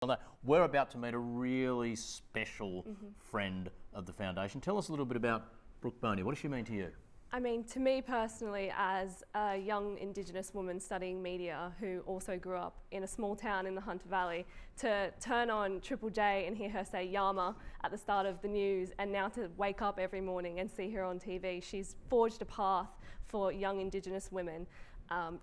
on that. We're about to meet a really special friend of the foundation. Tell us a little bit about Brooke Boney. What does she mean to you? I mean, to me personally, as a young Indigenous woman studying media who also grew up in a small town in the Hunter Valley, to turn on Triple J and hear her say Yama at the start of the news, and now to wake up every morning and see her on TV, she's forged a path for young Indigenous women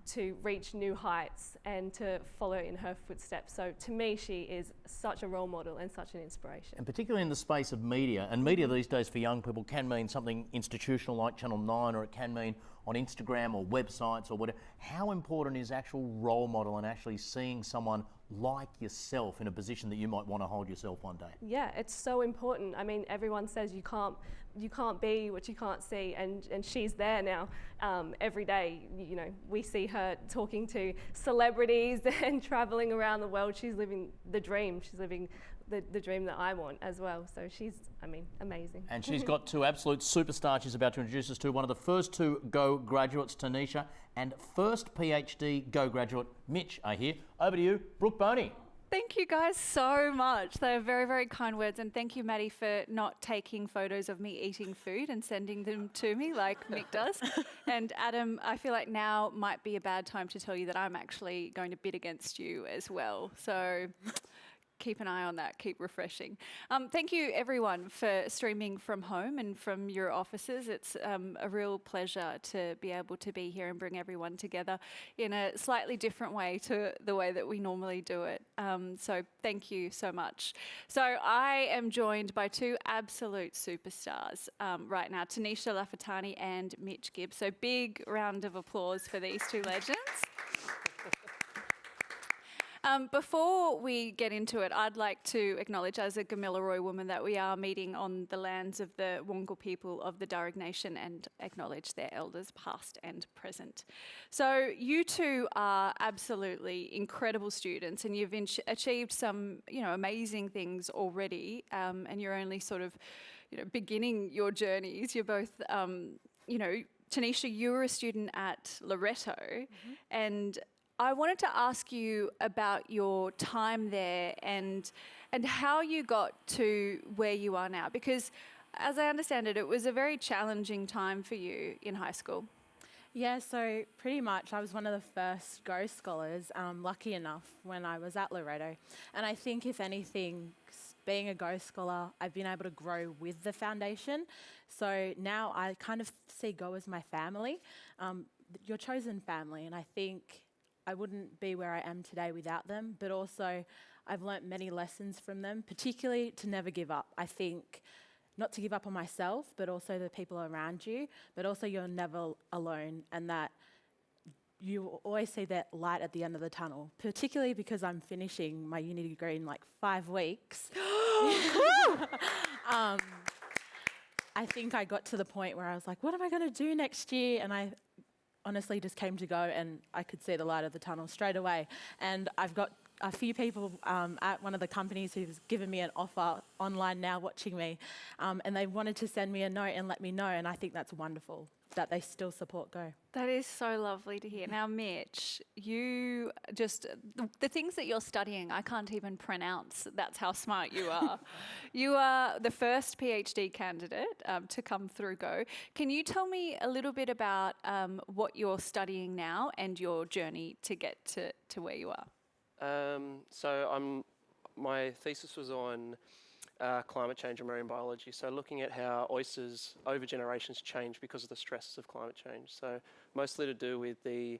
to reach new heights and to follow in her footsteps. So to me, she is such a role model and such an inspiration. And particularly in the space of media, and media these days for young people can mean something institutional like Channel 9, or it can mean on Instagram or websites or whatever. How important is actual role model and actually seeing someone like yourself in a position that you might want to hold yourself one day? Yeah, it's so important. I mean, everyone says you can't be what you can't see, and she's there now every day. You know, we see her talking to celebrities and traveling around the world. She's living the dream. She's living the dream that I want as well. So she's, I mean, amazing. And she's got two absolute superstars she's about to introduce us to. One of the first two Go graduates, Tanisha, and first PhD Go graduate, Mitch, are here. Over to you, Brooke Boney. Thank you guys so much. They're very, very kind words. And thank you, Maddie, for not taking photos of me eating food and sending them to me like Mick does. And Adam, I feel like now might be a bad time to tell you that I'm actually going to bid against you as well. So keep an eye on that, keep refreshing. Thank you everyone for streaming from home and from your offices. It's a real pleasure to be able to be here and bring everyone together in a slightly different way to the way that we normally do it. So thank you so much. So I am joined by two absolute superstars right now, Tanisha Lafatani and Mitch Gibbs. So big round of applause for these two legends. Before we get into it, I'd like to acknowledge as a Gamilaroi woman that we are meeting on the lands of the Wongal people of the Darug Nation and acknowledge their elders past and present. So you two are absolutely incredible students, and you've achieved some, amazing things already, and you're only sort of, beginning your journeys. You're both, Tanisha, you were a student at Loreto, and I wanted to ask you about your time there and how you got to where you are now, because as I understand it, it was a very challenging time for you in high school. Yeah, so pretty much I was one of the first Go scholars, lucky enough, when I was at Loreto. And I think, if anything, being a Go scholar, I've been able to grow with the foundation. So now I kind of see Go as my family, your chosen family, and I think I wouldn't be where I am today without them, but also I've learnt many lessons from them, particularly to never give up. I think not to give up on myself, but also the people around you, but also you're never alone, and that you always see that light at the end of the tunnel, particularly because I'm finishing my uni degree in like 5 weeks. I think I got to the point where I was like, what am I going to do next year? And I honestly just came to Go, and I could see the light of the tunnel straight away. And I've got a few people at one of the companies who's given me an offer online now watching me, and they wanted to send me a note and let me know, and I think that's wonderful that they still support Go. That is so lovely to hear. Now, Mitch, you just, the things that you're studying, I can't even pronounce. That's how smart you are. You are the first PhD candidate to come through Go. Can you tell me a little bit about what you're studying now and your journey to get to where you are? My thesis was on climate change and marine biology. So looking at how oysters over generations change because of the stresses of climate change. So mostly to do with the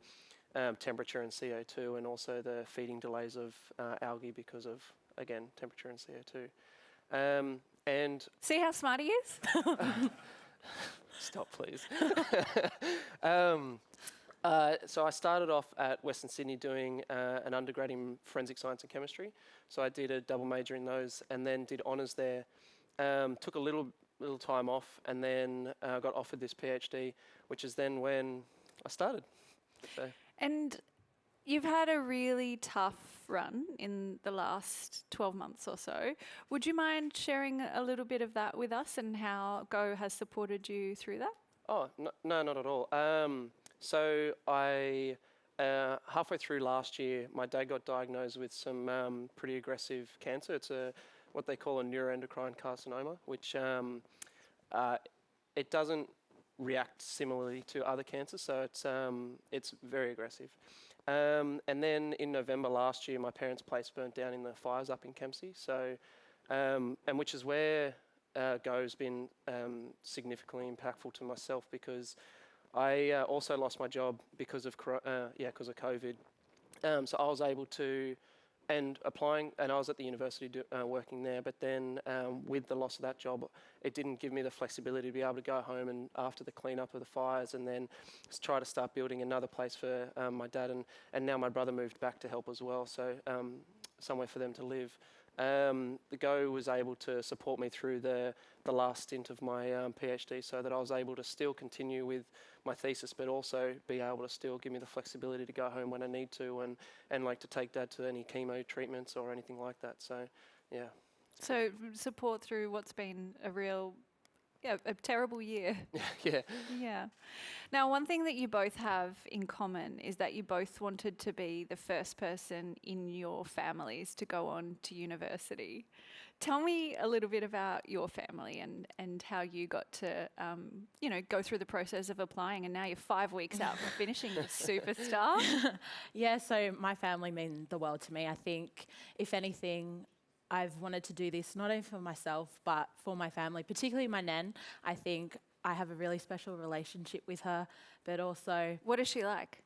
temperature and CO2, and also the feeding delays of algae because of, again, temperature and CO2. And see how smart he is? Stop, please. So I started off at Western Sydney doing an undergrad in forensic science and chemistry. So I did a double major in those, and then did honours there. Took a little time off, and then got offered this PhD, which is then when I started. So. And you've had a really tough run in the last 12 months or so. Would you mind sharing a little bit of that with us and how Go has supported you through that? Oh, no, not at all. So I halfway through last year, my dad got diagnosed with some pretty aggressive cancer. It's what they call a neuroendocrine carcinoma, which it doesn't react similarly to other cancers, so it's very aggressive. And then in November last year, my parents' place burnt down in the fires up in Kempsey. So, and which is where GO's been significantly impactful to myself, because I also lost my job because of COVID. So I was able to, and I was at the university working there, but then with the loss of that job, it didn't give me the flexibility to be able to go home and after the cleanup of the fires and then try to start building another place for my dad, and now my brother moved back to help as well, so somewhere for them to live. The GO was able to support me through the last stint of my PhD, so that I was able to still continue with my thesis, but also be able to still give me the flexibility to go home when I need to, and like to take Dad to any chemo treatments or anything like that. So, yeah. So support through what's been a terrible year. Yeah. Yeah. Now, one thing that you both have in common is that you both wanted to be the first person in your families to go on to university. Tell me a little bit about your family and how you got to, go through the process of applying, and now you're 5 weeks out from finishing the superstar. Yeah, so my family mean the world to me. I think, if anything, I've wanted to do this not only for myself, but for my family, particularly my nan. I think I have a really special relationship with her, but also... What is she like?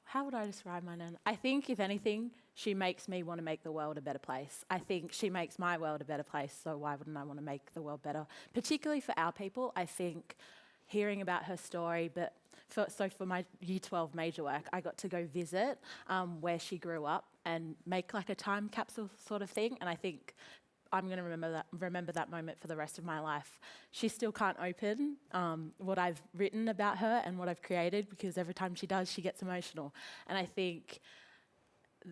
How would I describe my nan? I think, if anything, she makes me want to make the world a better place. I think she makes my world a better place, so why wouldn't I want to make the world better? Particularly for our people, I think hearing about her story, but for my Year 12 major work, I got to go visit where she grew up and make like a time capsule sort of thing, and I think I'm going to remember that moment for the rest of my life. She still can't open what I've written about her and what I've created, because every time she does, she gets emotional. And I think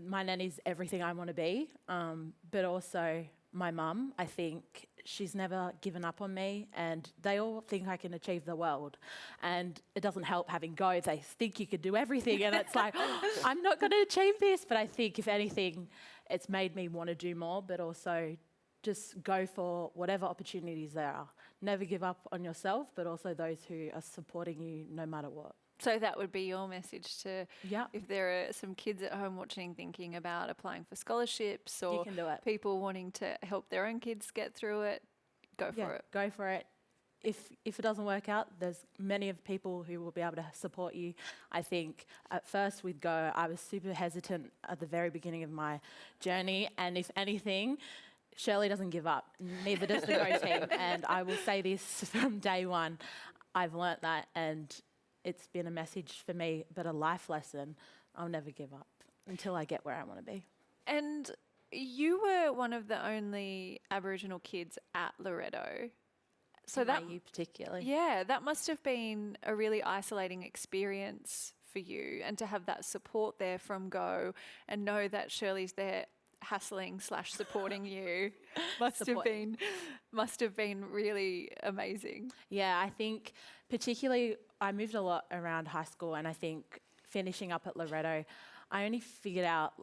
my nanny's everything I want to be, but also my mum. I think she's never given up on me, and they all think I can achieve the world. And it doesn't help having GO. They think you could do everything, and it's like, I'm not going to achieve this. But I think, if anything, it's made me want to do more, but also just go for whatever opportunities there are. Never give up on yourself, but also those who are supporting you no matter what. So that would be your message to, Yeah. if there are some kids at home watching thinking about applying for scholarships, or You can do it. people wanting to help their own kids get through it, go for it. Go for it. If it doesn't work out, there's many of people who will be able to support you. I think at first with GO, I was super hesitant at the very beginning of my journey, and if anything, Shirley doesn't give up, neither does the GO team. And I will say this from day one, I've learnt that, and it's been a message for me, but a life lesson. I'll never give up until I get where I want to be. And you were one of the only Aboriginal kids at Loreto. So that, you particularly. yeah, that must have been a really isolating experience for you, and to have that support there from GO and know that Shirley's there hassling / supporting you must have been really amazing. Yeah, I think particularly I moved a lot around high school, and I think finishing up at Loreto, I only figured out,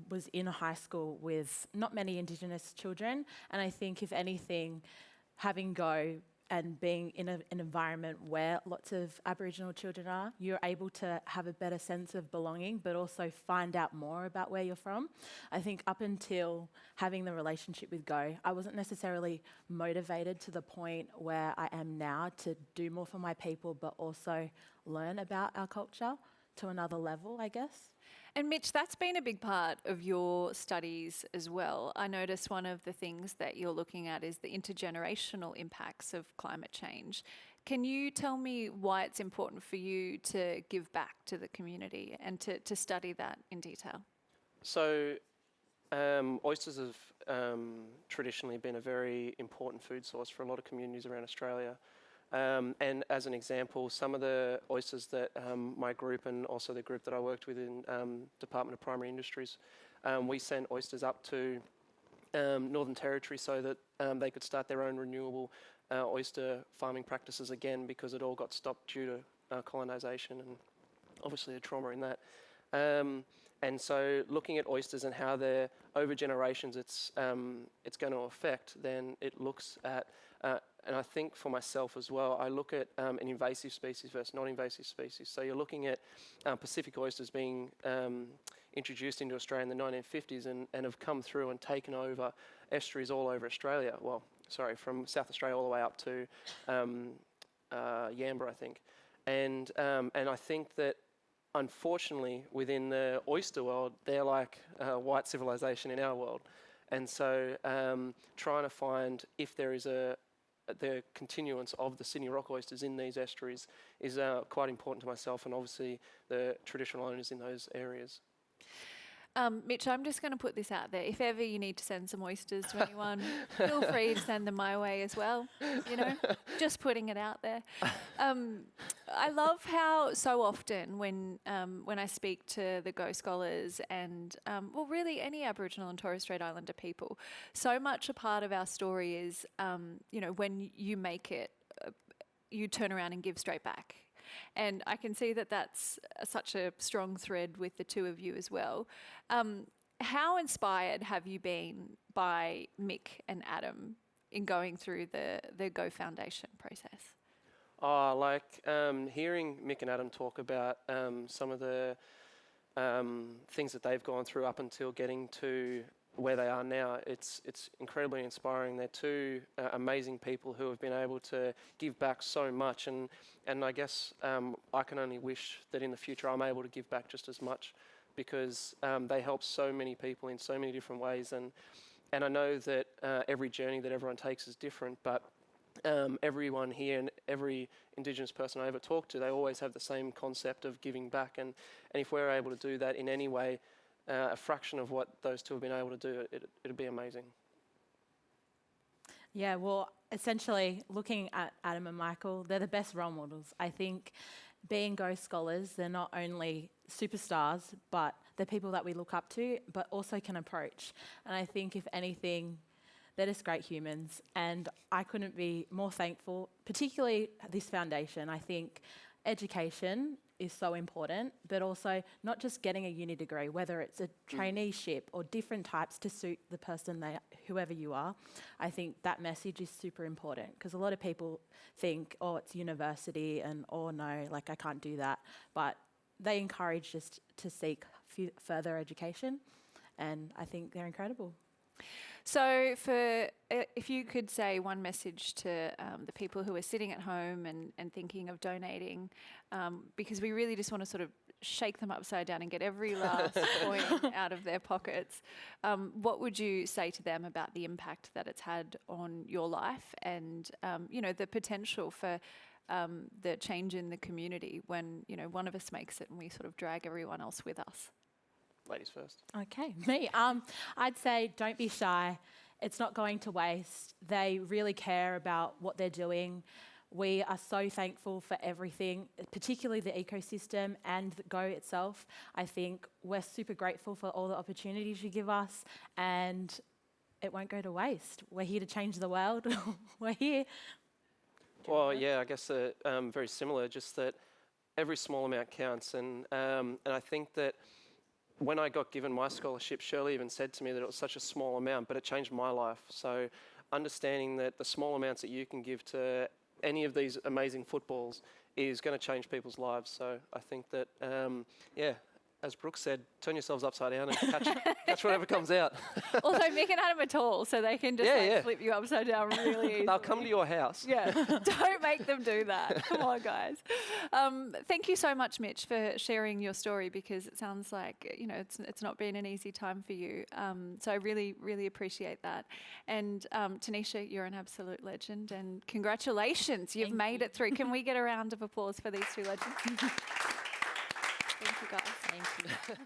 was in a high school with not many Indigenous children, and I think, if anything, having GO and being in an environment where lots of Aboriginal children are, you're able to have a better sense of belonging, but also find out more about where you're from. I think up until having the relationship with GO, I wasn't necessarily motivated to the point where I am now to do more for my people, but also learn about our culture to another level, I guess. And Mitch, that's been a big part of your studies as well. I notice one of the things that you're looking at is the intergenerational impacts of climate change. Can you tell me why it's important for you to give back to the community and to study that in detail? So oysters have traditionally been a very important food source for a lot of communities around Australia. And as an example, some of the oysters that my group and also the group that I worked with in Department of Primary Industries, we sent oysters up to Northern Territory so that they could start their own renewable oyster farming practices again, because it all got stopped due to colonisation obviously a trauma in that. And so looking at oysters and how they're over generations it's going to affect, then it looks at, and I think for myself as well, I look at an invasive species versus non-invasive species. So you're looking at Pacific oysters being introduced into Australia in the 1950s and have come through and taken over estuaries all over Australia. Well, sorry, from South Australia all the way up to Yamba, I think. And I think that unfortunately, within the oyster world, they're like white civilization in our world. And so trying to find if there is the continuance of the Sydney rock oysters in these estuaries is quite important to myself and obviously the traditional owners in those areas. Mitch, I'm just going to put this out there. If ever you need to send some oysters to anyone, feel free to send them my way as well. You know, just putting it out there. I love how so often when I speak to the Go Scholars and, well, really any Aboriginal and Torres Strait Islander people, so much a part of our story is, you know, when you make it, you turn around and give straight back. And I can see that that's such a strong thread with the two of you as well. How inspired have you been by Mick and Adam in going through the Go Foundation process? Hearing Mick and Adam talk about some of the things that they've gone through up until getting to where they are now, it's incredibly inspiring. They're two amazing people who have been able to give back so much, and I guess I can only wish that in the future I'm able to give back just as much, because they help so many people in so many different ways, and I know that every journey that everyone takes is different, but everyone here and every Indigenous person I ever talk to, they always have the same concept of giving back, and if we're able to do that in any way, a fraction of what those two have been able to do, it'd be amazing. Yeah, well, essentially, looking at Adam and Michael, they're the best role models. I think being Go Scholars, they're not only superstars, but they're people that we look up to, but also can approach. And I think, if anything, they're just great humans. And I couldn't be more thankful, particularly this foundation. I think education is so important, but also not just getting a uni degree, whether it's a traineeship or different types to suit the person, whoever you are. I think that message is super important, because a lot of people think, oh, it's university and, oh no, like I can't do that. But they encourage us to seek further education, and I think they're incredible. So if you could say one message to the people who are sitting at home and thinking of donating, because we really just want to sort of shake them upside down and get every last coin out of their pockets, what would you say to them about the impact that it's had on your life and, you know, the potential for the change in the community when, you know, one of us makes it and we sort of drag everyone else with us? Ladies first. Okay, me. I'd say don't be shy. It's not going to waste. They really care about what they're doing. We are so thankful for everything, particularly the ecosystem and the Go itself. I think we're super grateful for all the opportunities you give us, and it won't go to waste. We're here to change the world. We're here. Well, yeah, I guess very similar, just that every small amount counts, and I think that when I got given my scholarship, Shirley even said to me that it was such a small amount, but it changed my life. So understanding that the small amounts that you can give to any of these amazing footballs is going to change people's lives. So I think that, yeah, as Brooke said, turn yourselves upside down and catch whatever comes out. Also, Mick and Adam are tall, so they can just flip you upside down really easily. They'll come to your house. Yeah, don't make them do that. Come on, guys. Thank you so much, Mitch, for sharing your story, because it sounds like, you know, it's not been an easy time for you. So I really, really appreciate that. And Tanisha, you're an absolute legend, and congratulations, you've made it through. Can we get a round of applause for these two legends? Thank you, guys. Thank you.